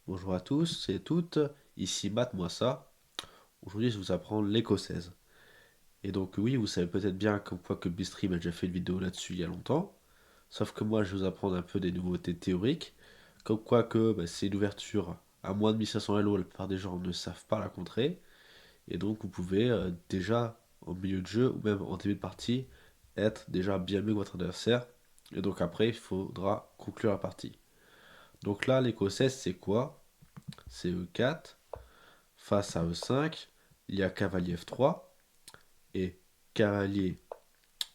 Bonjour à tous et toutes, ici Matt, moi ça. Aujourd'hui, je vais vous apprendre l'écossaise. Et donc, oui, vous savez peut-être bien comme quoi que Bistream a déjà fait une vidéo là-dessus il y a longtemps. Sauf que moi, je vais vous apprendre un peu des nouveautés théoriques. Comme quoi que c'est une ouverture à moins de 1500 Elo, la plupart des gens ne savent pas la contrer. Et donc, vous pouvez déjà, en milieu de jeu ou même en début de partie, être déjà bien mieux que votre adversaire. Et donc, après, il faudra conclure la partie. Donc là, l'écossaise, c'est quoi? C'est E4. Face à E5, il y a cavalier F3 et cavalier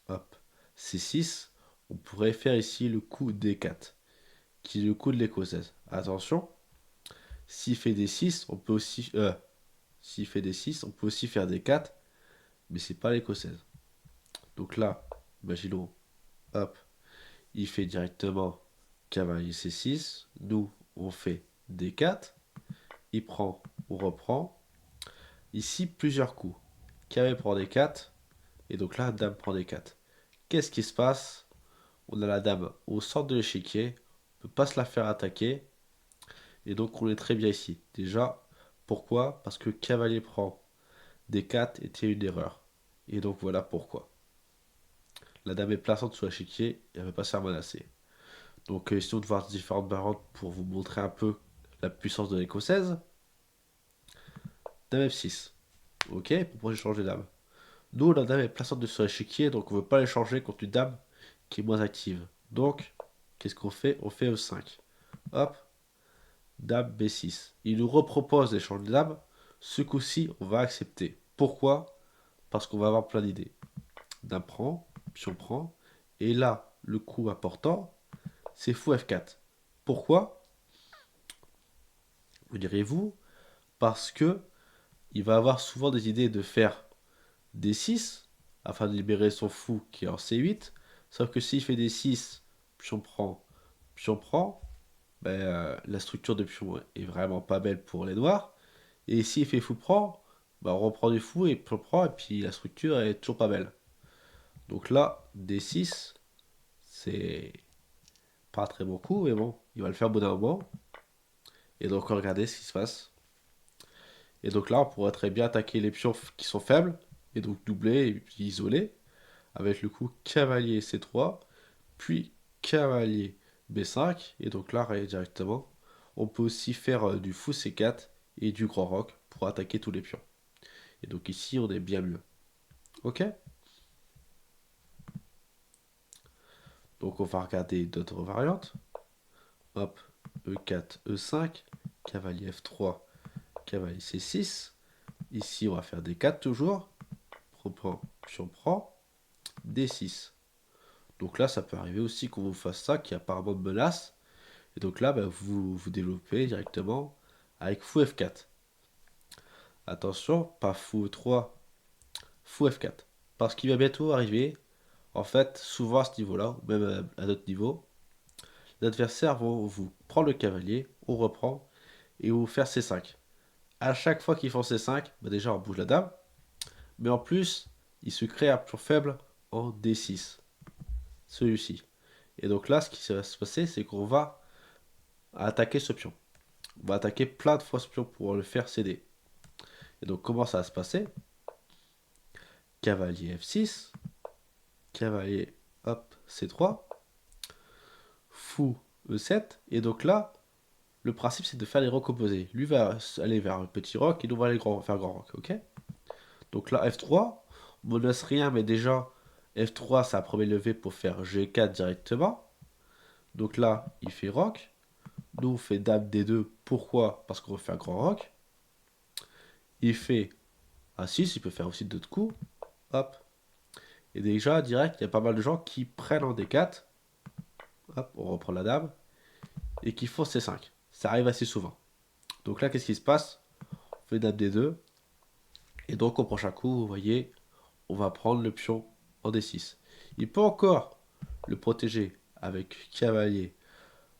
hop, C6. On pourrait faire ici le coup D4, qui est le coup de l'écossaise. Attention, s'il fait D6, on peut aussi s'il fait D6, on peut aussi faire D4, mais c'est pas l'écossaise. Donc là, imaginons, hop, il fait directement cavalier C6. Nous, on fait D4. Il prend, on reprend. Ici, plusieurs coups. Cavalier prend D4. Et donc là, dame prend D4. Qu'est-ce qui se passe? On a la dame au centre de l'échiquier, on ne peut pas se la faire attaquer, et donc on est très bien ici. Déjà, pourquoi? Parce que cavalier prend D4 était une erreur. Et donc voilà pourquoi. La dame est plaçante sous l'échiquier et elle ne peut pas se faire menacer. Donc essayons de voir différentes variantes pour vous montrer un peu la puissance de l'écossaise. Dame F6. Ok, pourquoi j'ai changé de dame? Nous, la dame est plaçante sur l'échiquier, donc on ne veut pas l'échanger contre une dame qui est moins active. Donc, qu'est-ce qu'on fait? On fait E5. Hop, dame B6. Il nous repropose l'échange de dames. Ce coup-ci, on va accepter. Pourquoi? Parce qu'on va avoir plein d'idées. Dame prend, pion prend. Et là, le coup important, c'est fou F4. Pourquoi? Vous direz-vous? Parce que il va avoir souvent des idées de faire D6 afin de libérer son fou qui est en C8. Sauf que s'il fait D6, pion prend, la structure de pion est vraiment pas belle pour les noirs. Et s'il fait fou prend, on reprend du fou et pion prend, et puis la structure est toujours pas belle. Donc là, D6, c'est pas un très bon coup, mais bon, il va le faire au bout d'un moment. Et donc regardez ce qui se passe. Et donc là, on pourrait très bien attaquer les pions qui sont faibles, et donc doubler et puis isoler, avec le coup cavalier C3, puis cavalier B5, et donc là, directement, on peut aussi faire du fou C4 et du grand roc pour attaquer tous les pions. Et donc ici, on est bien mieux. Ok? Donc on va regarder d'autres variantes. Hop, E4, E5, cavalier F3, cavalier C6. Ici, on va faire D4 toujours. Reprend, puis on prend D6. Donc là, ça peut arriver aussi qu'on vous fasse ça, qui apparemment de menace. Et donc là, vous développez directement avec fou F4. Attention, pas fou E3, fou F4. Parce qu'il va bientôt arriver, en fait, souvent à ce niveau-là, ou même à d'autres niveaux, l'adversaire va vous prendre le cavalier, on reprend, et vous faire C5. À chaque fois qu'ils font C5, déjà on bouge la dame, mais en plus, il se crée un pion faible en D6, celui-ci. Et donc là, ce qui va se passer, c'est qu'on va attaquer ce pion. On va attaquer plein de fois ce pion pour le faire céder. Et donc comment ça va se passer? Cavalier F6, cavalier hop C3, fou E7, et donc là, le principe c'est de faire les rocs opposés. Lui va aller vers le petit roc et nous on va aller faire grand roc, ok? Donc là, F3, on menace rien, mais déjà, F3, c'est un premier levé pour faire G4 directement. Donc là, il fait roc. Nous, on fait Dame D2. Pourquoi? Parce qu'on fait un grand roc. Il fait A6, il peut faire aussi d'autres coups. Hop. Et déjà, direct, il y a pas mal de gens qui prennent en D4. Hop, on reprend la dame. Et qui font C5. Ça arrive assez souvent. Donc là, qu'est-ce qui se passe? On fait Dame D2. Et donc, au prochain coup, vous voyez, on va prendre le pion en D6. Il peut encore le protéger avec cavalier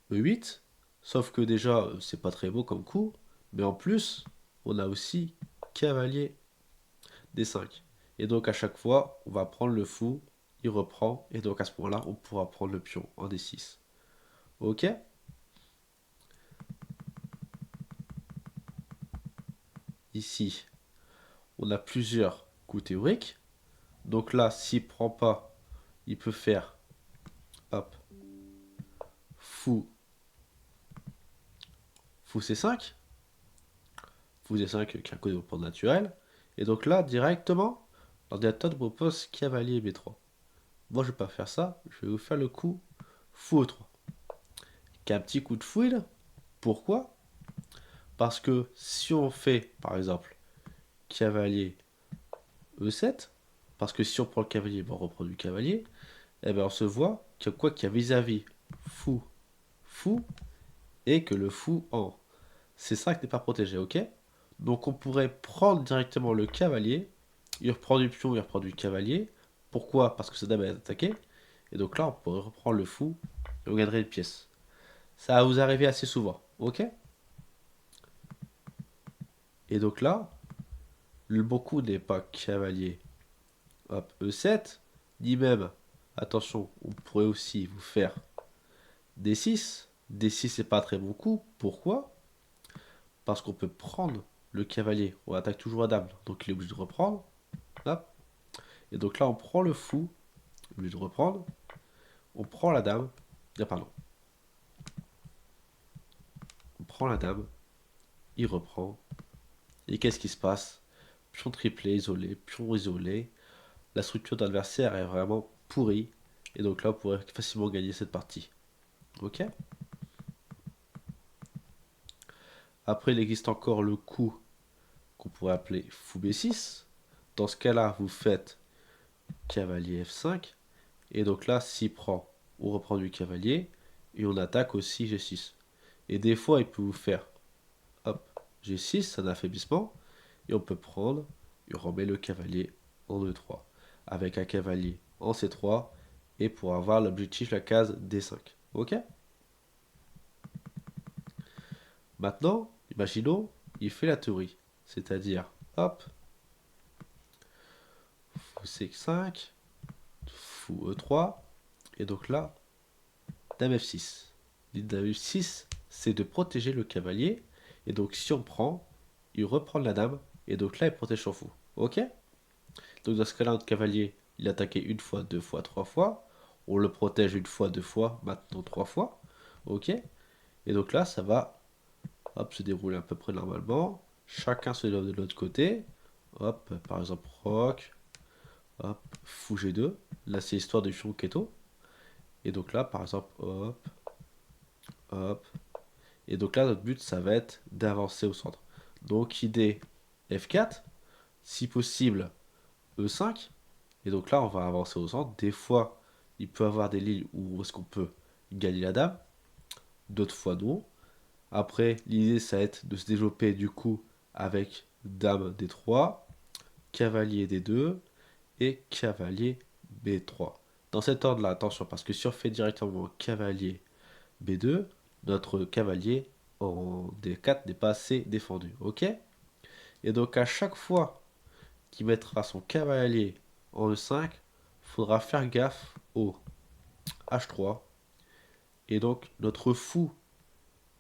E8, sauf que déjà, c'est pas très beau comme coup, mais en plus, on a aussi cavalier D5. Et donc à chaque fois, on va prendre le fou, il reprend, et donc à ce moment-là, on pourra prendre le pion en D6. Ok? ici, on a plusieurs coups théoriques. Donc là, s'il prend pas, il peut faire, hop, fou, fou C5, fou D5 qui est un coup de développement naturel. Et donc là, directement, l'ordinateur nous propose cavalier B3. Moi, je vais pas faire ça, je vais vous faire le coup fou E3. Qui est un petit coup de fouille. Pourquoi? Parce que si on fait, par exemple, cavalier E7, parce que si on prend le cavalier, ben on reprend du cavalier, et ben on se voit qu'il y a quoi qu'il y a vis-à-vis fou, fou, et que le fou en C5 n'est pas protégé, ok? Donc on pourrait prendre directement le cavalier, il reprend du pion, il reprend du cavalier. Pourquoi? Parce que sa dame est attaquée. Et donc là, on pourrait reprendre le fou et on gagnerait une pièce. Ça va vous arriver assez souvent, ok? Et donc là, le bon coup n'est pas cavalier, hop, E7, ni même, attention, on pourrait aussi vous faire D6. D6 c'est pas un très bon coup. Pourquoi? Parce qu'on peut prendre le cavalier. On attaque toujours la dame, donc il est obligé de reprendre. Hop. Et donc là, on prend le fou, obligé de reprendre. On prend la dame. Ah, pardon. On prend la dame. Il reprend. Et qu'est-ce qui se passe? Pion triplé, isolé, pion isolé. La structure de l'adversaire est vraiment pourrie. Et donc là, on pourrait facilement gagner cette partie. Ok? Après, il existe encore le coup qu'on pourrait appeler fou B6. Dans ce cas-là, vous faites cavalier F5. Et donc là, s'il prend, on reprend du cavalier. Et on attaque aussi G6. Et des fois, il peut vous faire, hop, G6, c'est un affaiblissement. Et on peut prendre, et on remet le cavalier en E3. Avec un cavalier en C3. Et pour avoir l'objectif, la case D5. Ok? Maintenant, imaginons, il fait la théorie. C'est-à-dire, hop, fou C5, fou E3. Et donc là, dame F6. L'idée de dame F6, c'est de protéger le cavalier. Et donc si on prend, il reprend la dame. Et donc là, il protège son fou. Ok? Donc dans ce cas-là, notre cavalier, il a attaqué une fois, deux fois, trois fois. On le protège une fois, deux fois, maintenant trois fois. Ok? Et donc là, ça va, hop, se dérouler à peu près normalement. Chacun se donne de l'autre côté. Hop, par exemple, roc. Hop, fou G2. Là, c'est l'histoire du fion keto. Et donc là, par exemple, hop, hop. Et donc là, notre but, ça va être d'avancer au centre. Donc idée F4, si possible E5. Et donc là, on va avancer au centre. Des fois, il peut y avoir des lignes où est-ce qu'on peut gagner la dame. D'autres fois, non. Après, l'idée, ça va être de se développer du coup avec dame D3, cavalier D2 et cavalier B3. Dans cet ordre-là, attention, parce que si on fait directement cavalier B2, notre cavalier en D4 n'est pas assez défendu. Ok? Et donc à chaque fois qu'il mettra son cavalier en E5, il faudra faire gaffe au H3. Et donc notre fou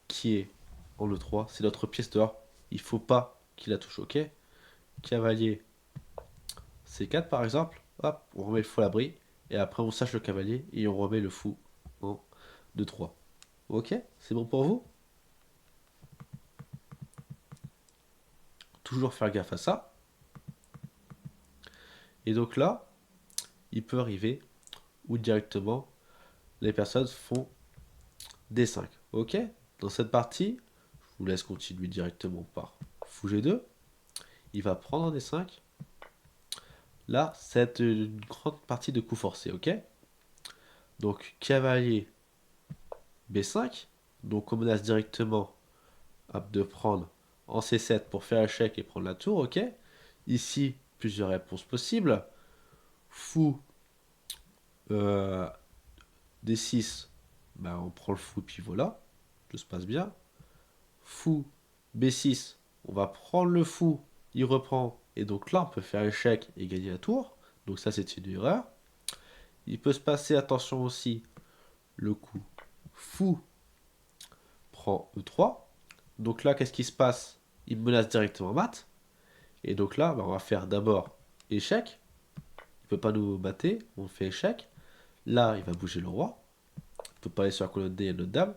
qui est en E3, c'est notre pièce d'or. Il ne faut pas qu'il la touche. Ok? Cavalier C4 par exemple. Hop, on remet le fou à l'abri. Et après on sache le cavalier et on remet le fou en D3. Ok? C'est bon pour vous? Toujours faire gaffe à ça. Et donc là, il peut arriver où directement les personnes font D5. Ok? Dans cette partie, je vous laisse continuer directement par fou G2. Il va prendre un D5. Là, c'est une grande partie de coups forcés. Ok? Donc cavalier B5. Donc on menace directement de prendre en C7 pour faire échec et prendre la tour. Ok? Ici, plusieurs réponses possibles. Fou euh, D6, bah, on prend le fou et puis voilà, tout se passe bien. Fou B6, on va prendre le fou, il reprend, et donc là on peut faire échec et gagner la tour. Donc ça c'est une erreur. Il peut se passer, attention aussi, le coup fou prend E3. Donc là qu'est-ce qui se passe? Il menace directement mat. Et donc là, bah, on va faire d'abord échec. Il peut pas nous battre, on fait échec. Là, il va bouger le roi. Il peut pas aller sur la colonne D et notre dame.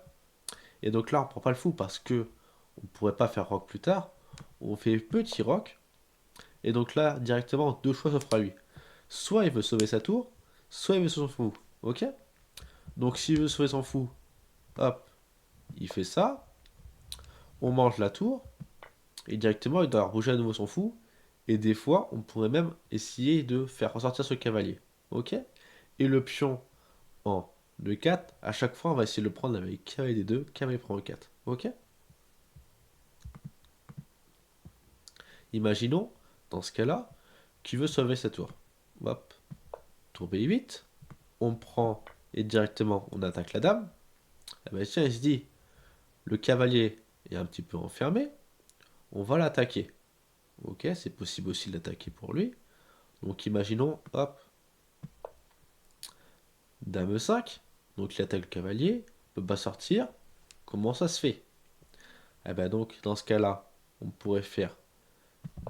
Et donc là, on prend pas le fou parce que on pourrait pas faire roc plus tard. On fait petit roc. Et donc là, directement, deux choix s'offrent à lui. Soit il veut sauver sa tour, soit il veut s'en fou. Ok? Donc s'il veut sauver son fou, hop, il fait ça. On mange la tour. Et directement, il doit bouger à nouveau son fou. Et des fois, on pourrait même essayer de faire ressortir ce cavalier. Ok? Et le pion en E4, à chaque fois, on va essayer de le prendre avec cavalier D2, cavalier prend E4. Ok? Imaginons, dans ce cas-là, qu'il veut sauver sa tour. Hop, tour B8. On prend et directement, on attaque la dame. Eh ben, tiens, il se dit, le cavalier est un petit peu enfermé. On va l'attaquer. Ok, c'est possible aussi de l'attaquer pour lui. Donc imaginons, hop, dame E5. Donc il attaque le cavalier, il peut pas sortir. Comment ça se fait? Eh ben donc, dans ce cas-là, on pourrait faire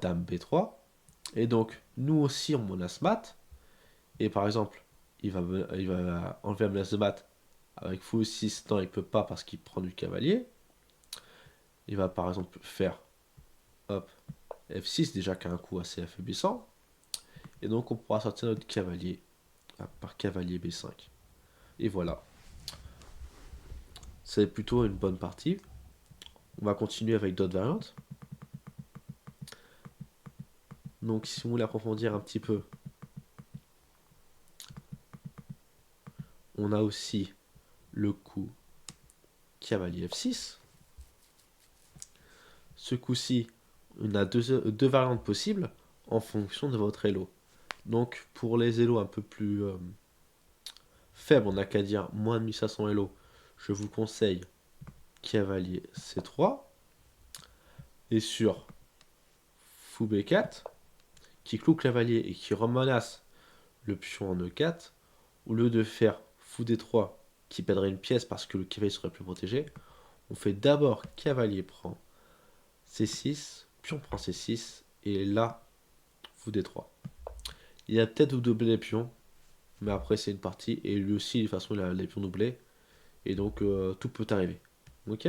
dame B3. Et donc, nous aussi, on menace mat. Et par exemple, il va enlever la menace de mat avec fou 6. Non, il peut pas parce qu'il prend du cavalier. Il va par exemple faire hop, F6, déjà qui a un coup assez affaiblissant. Et donc, on pourra sortir notre cavalier par cavalier B5. Et voilà. C'est plutôt une bonne partie. On va continuer avec d'autres variantes. Donc, si vous voulez approfondir un petit peu, on a aussi le coup cavalier F6. Ce coup-ci, on a deux variantes possibles en fonction de votre elo. Donc, pour les elos un peu plus faibles, on n'a qu'à dire moins de 1500 elo, je vous conseille cavalier C3. Et sur fou B4, qui cloue cavalier et qui remenace le pion en E4, au lieu de faire fou D3 qui perdrait une pièce parce que le cavalier serait plus protégé, on fait d'abord cavalier prend C6, pion prend C6, et là, fou D3. Il a peut-être vous doubler les pions, mais après c'est une partie, et lui aussi, de toute façon, il a les pions doublés, et donc tout peut arriver. Ok?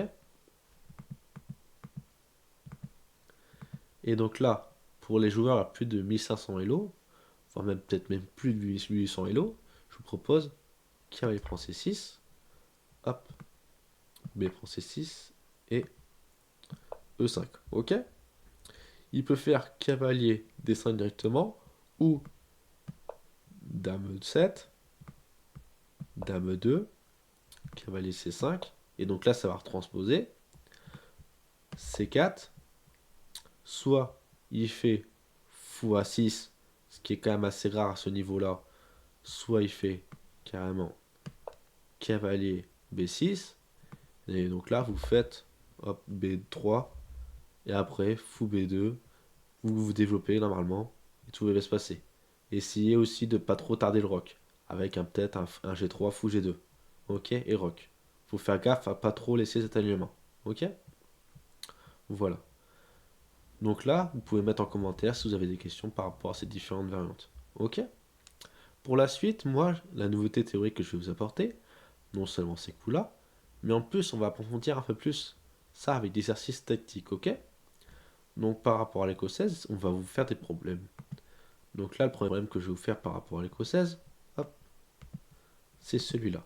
Et donc là, pour les joueurs à plus de 1500 Elo, voire même peut-être même plus de 1800 Elo, je vous propose cavalier prend C6, hop, B prend C6 et E5. Ok? Il peut faire cavalier D5 directement ou dame 7, dame 2, cavalier C5. Et donc là, ça va retransposer C4. Soit il fait fou A6, ce qui est quand même assez rare à ce niveau-là. Soit il fait carrément cavalier B6. Et donc là, vous faites hop, B3. Et après, fou B2. Vous vous développez normalement. Et tout va bien se passer. Essayez aussi de pas trop tarder le roc. Avec peut-être un G3, fou G2. Ok? Et roc. Faut faire gaffe à pas trop laisser cet alignement. Ok? Voilà. Donc là, vous pouvez mettre en commentaire si vous avez des questions par rapport à ces différentes variantes. Ok? Pour la suite, moi, la nouveauté théorique que je vais vous apporter, non seulement ces coups-là, mais en plus, on va approfondir un peu plus ça avec des exercices tactiques, ok? Donc par rapport à l'écossaise, on va vous faire des problèmes. Donc là, le premier problème que je vais vous faire par rapport à l'écossaise, hop, c'est celui-là.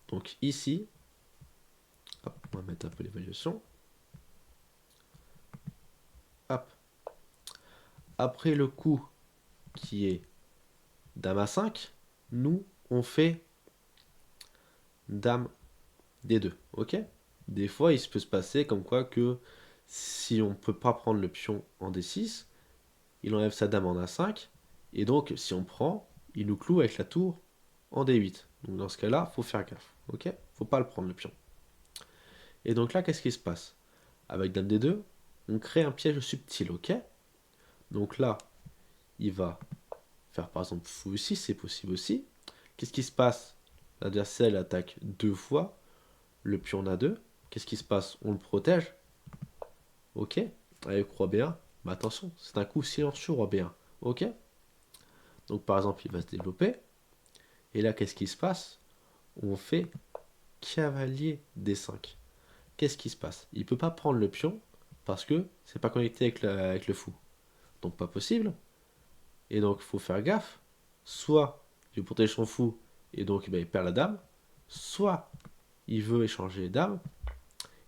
Donc ici, hop, on va mettre un peu l'évaluation. Hop. Après le coup qui est dame à 5, nous, on fait dame D2, ok? Des fois, il se peut se passer comme quoi que si on ne peut pas prendre le pion en D6, il enlève sa dame en A5, et donc si on prend, il nous cloue avec la tour en D8. Donc dans ce cas-là, faut faire gaffe, ok? Faut pas le prendre le pion. Et donc là, qu'est-ce qui se passe? Avec dame D2, on crée un piège subtil, ok? Donc là, il va faire par exemple fou 6, c'est possible aussi. Qu'est-ce qui se passe? L'adversaire attaque deux fois, le pion A2. Qu'est-ce qui se passe? On le protège, ok? Avec roi B1. Mais attention, c'est un coup silencieux roi B1. Ok? Donc par exemple, il va se développer. Et là, qu'est-ce qui se passe? On fait cavalier D5. Qu'est-ce qui se passe? Il ne peut pas prendre le pion parce que c'est pas connecté avec le fou. Donc pas possible. Et donc il faut faire gaffe. Soit il protège son fou et donc il perd la dame. Soit il veut échanger les dames.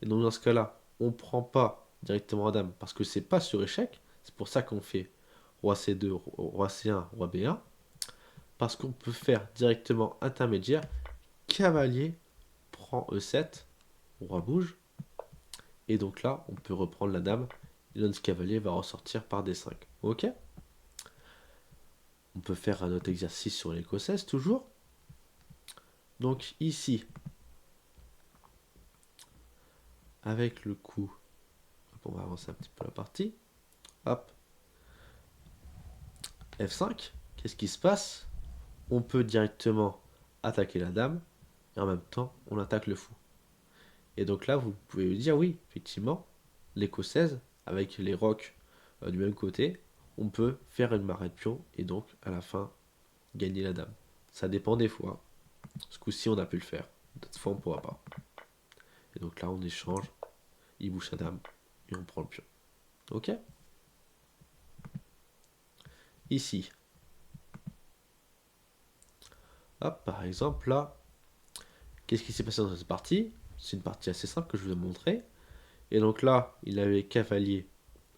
Et donc dans ce cas-là, on ne prend pas directement la dame parce que c'est pas sur échec. C'est pour ça qu'on fait roi C2, roi C1, roi B1. Parce qu'on peut faire directement intermédiaire. Cavalier prend E7, roi bouge. Et donc là, on peut reprendre la dame. Et notre cavalier va ressortir par D5. Ok? On peut faire un autre exercice sur l'écossaise toujours. Donc ici, avec le coup, on va avancer un petit peu la partie. Hop, F5. Qu'est-ce qui se passe? On peut directement attaquer la dame et en même temps, on attaque le fou. Et donc là, vous pouvez lui dire oui, effectivement, l'écossaise avec les rocs du même côté, on peut faire une marée de pion et donc à la fin gagner la dame. Ça dépend des fois. Ce coup-ci, on a pu le faire. D'autres fois, on ne pourra pas. Et donc là, on échange, il bouge sa dame et on prend le pion. Ok? Ici, hop, par exemple, là, qu'est-ce qui s'est passé dans cette partie? C'est une partie assez simple que je vous ai montré. Et donc là, il avait cavalier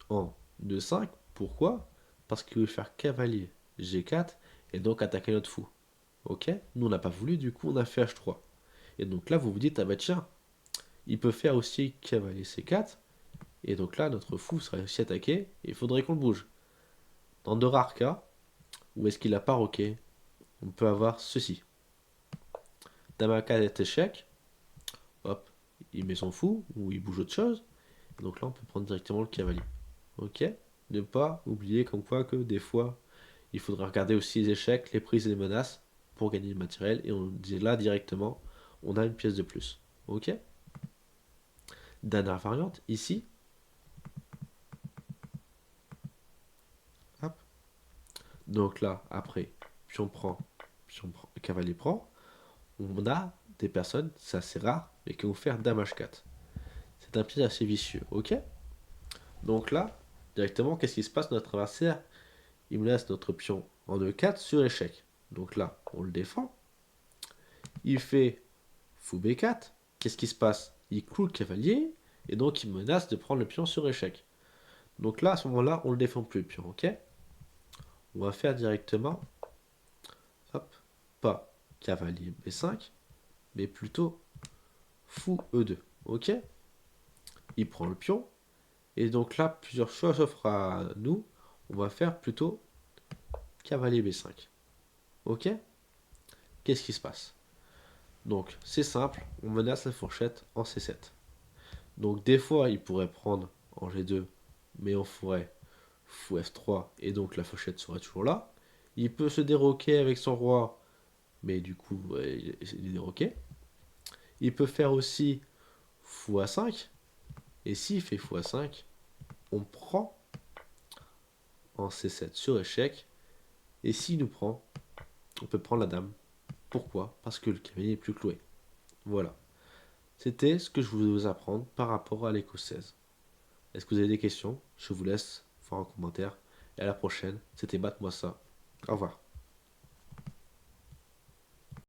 en 2-5. Pourquoi? Parce qu'il veut faire cavalier G4 et donc attaquer notre fou. Ok? Nous, on n'a pas voulu, du coup, on a fait H3. Et donc là, vous vous dites, ah bah tiens, il peut faire aussi cavalier C4. Et donc là, notre fou serait aussi attaqué et il faudrait qu'on le bouge. Dans de rares cas, où est-ce qu'il a pas roqué, on peut avoir ceci. Dame A4 est échec. Hop, il met son fou ou il bouge autre chose. Et donc là, on peut prendre directement le cavalier. Ok? Ne pas oublier comme quoi que des fois, il faudra regarder aussi les échecs, les prises et les menaces pour gagner le matériel. Et on dit là directement, on a une pièce de plus. Ok? Dernière variante, ici. Hop. Donc là, après, pion prend, cavalier prend. On a des personnes, c'est assez rare, mais qui vont faire dame H4. C'est un piège assez vicieux. Ok? Donc là, directement, qu'est-ce qui se passe? Notre adversaire, il me laisse notre pion en E4 sur échec. Donc là, on le défend. Il fait fou B4. Qu'est-ce qui se passe? Il cloue le cavalier et donc il menace de prendre le pion sur échec. Donc là, à ce moment-là, on le défend plus le pion, ok? On va faire directement, hop, pas cavalier B5, mais plutôt fou E2, ok? Il prend le pion et donc là, plusieurs choix s'offrent à nous. On va faire plutôt cavalier B5, ok? Qu'est-ce qui se passe? Donc c'est simple, on menace la fourchette en C7. Donc des fois, il pourrait prendre en G2, mais on ferait fou F3, et donc la fourchette serait toujours là. Il peut se déroquer avec son roi, mais du coup, il est déroqué. Il peut faire aussi fou A5, et s'il fait fou A5, on prend en C7 sur échec, et s'il nous prend, on peut prendre la dame. Pourquoi? Parce que le cavalier est plus cloué. Voilà. C'était ce que je voulais vous apprendre par rapport à l'écossaise. Est-ce que vous avez des questions? Je vous laisse voir en commentaire. Et à la prochaine. C'était Batte-moi ça. Au revoir.